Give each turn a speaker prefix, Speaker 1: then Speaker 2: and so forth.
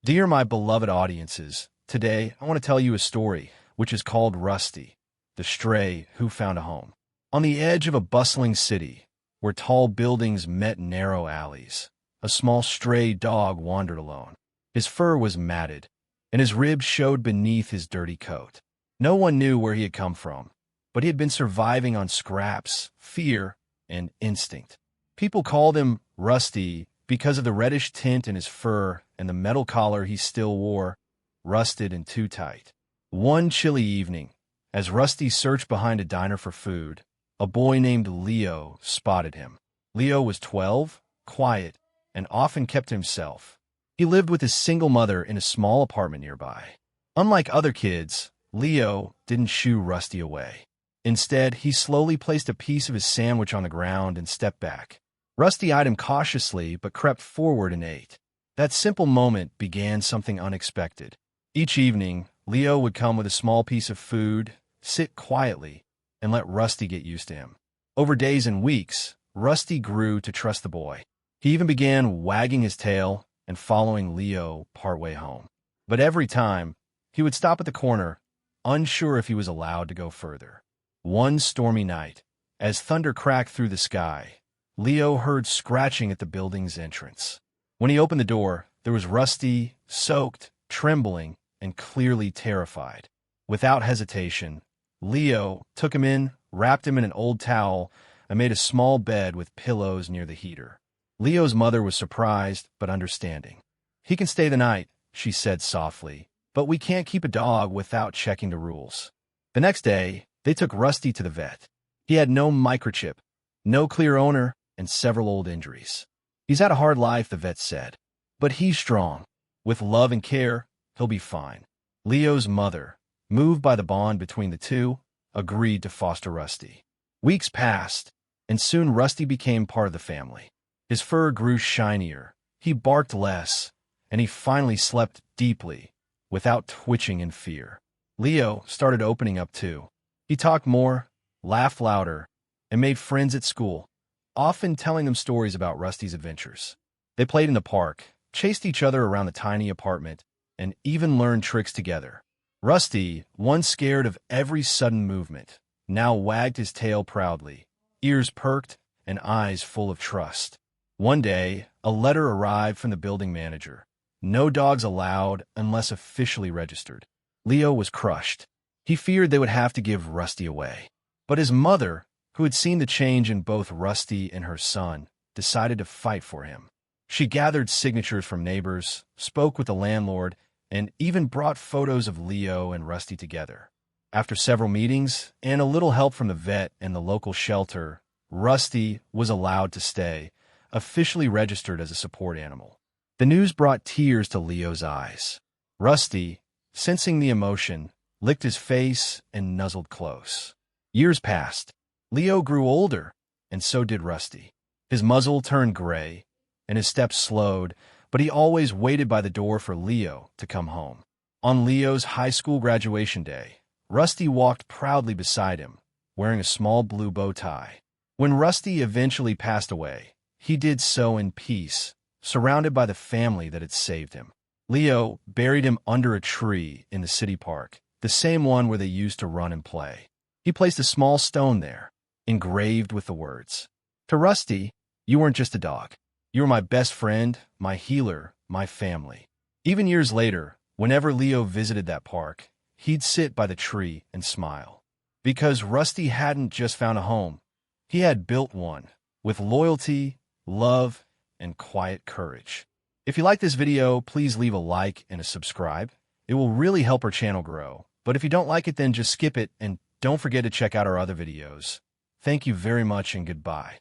Speaker 1: Dear my beloved audiences, today I want to tell you a story which is called Rusty, the stray who found a home. On the edge of a bustling city, where tall buildings met narrow alleys, a small stray dog wandered alone. His fur was matted, and his ribs showed beneath his dirty coat. No one knew where he had come from, but he had been surviving on scraps, fear, and instinct. People called him Rusty because of the reddish tint in his fur and the metal collar he still wore, rusted and too tight. One chilly evening, as Rusty searched behind a diner for food, a boy named Leo spotted him. Leo was 12, quiet, and often kept to himself. He lived with his single mother in a small apartment nearby. Unlike other kids, Leo didn't shoo Rusty away. Instead, he slowly placed a piece of his sandwich on the ground and stepped back. Rusty eyed him cautiously but crept forward and ate. That simple moment began something unexpected. Each evening, Leo would come with a small piece of food, sit quietly, and let Rusty get used to him. Over days and weeks, Rusty grew to trust the boy. He even began wagging his tail and following Leo partway home. But every time, he would stop at the corner, unsure if he was allowed to go further. One stormy night, as thunder cracked through the sky, Leo heard scratching at the building's entrance. When he opened the door, there was Rusty, soaked, trembling, and clearly terrified. Without hesitation, Leo took him in, wrapped him in an old towel, and made a small bed with pillows near the heater. Leo's mother was surprised but understanding. "He can stay the night," she said softly, "but we can't keep a dog without checking the rules." The next day, they took Rusty to the vet. He had no microchip, no clear owner, and several old injuries. He's had a hard life, the vet said. But he's strong. With love and care, he'll be fine. Leo's mother, moved by the bond between the two, agreed to foster Rusty. Weeks passed, and soon Rusty became part of the family. His fur grew shinier, he barked less, and he finally slept deeply, without twitching in fear. Leo started opening up too. He talked more, laughed louder, and made friends at school, often telling them stories about Rusty's adventures. They played in the park, chased each other around the tiny apartment, and even learned tricks together. Rusty, once scared of every sudden movement, now wagged his tail proudly, ears perked and eyes full of trust. One day, a letter arrived from the building manager. No dogs allowed unless officially registered. Leo was crushed. He feared they would have to give Rusty away. But his mother, who had seen the change in both Rusty and her son, decided to fight for him. She gathered signatures from neighbors, spoke with the landlord, and even brought photos of Leo and Rusty together. After several meetings and a little help from the vet and the local shelter, Rusty was allowed to stay, officially registered as a support animal. The news brought tears to Leo's eyes. Rusty, sensing the emotion, licked his face and nuzzled close. Years passed. Leo grew older, and so did Rusty. His muzzle turned gray, and his steps slowed, but he always waited by the door for Leo to come home. On Leo's high school graduation day, Rusty walked proudly beside him, wearing a small blue bow tie. When Rusty eventually passed away, he did so in peace, surrounded by the family that had saved him. Leo buried him under a tree in the city park, the same one where they used to run and play. He placed a small stone there, engraved with the words, "To Rusty, you weren't just a dog. You were my best friend, my healer, my family." Even years later, whenever Leo visited that park, he'd sit by the tree and smile. Because Rusty hadn't just found a home, he had built one, with loyalty, love, and quiet courage. If you like this video, please leave a like and a subscribe. It will really help our channel grow. But if you don't like it, then just skip it and don't forget to check out our other videos. Thank you very much and goodbye.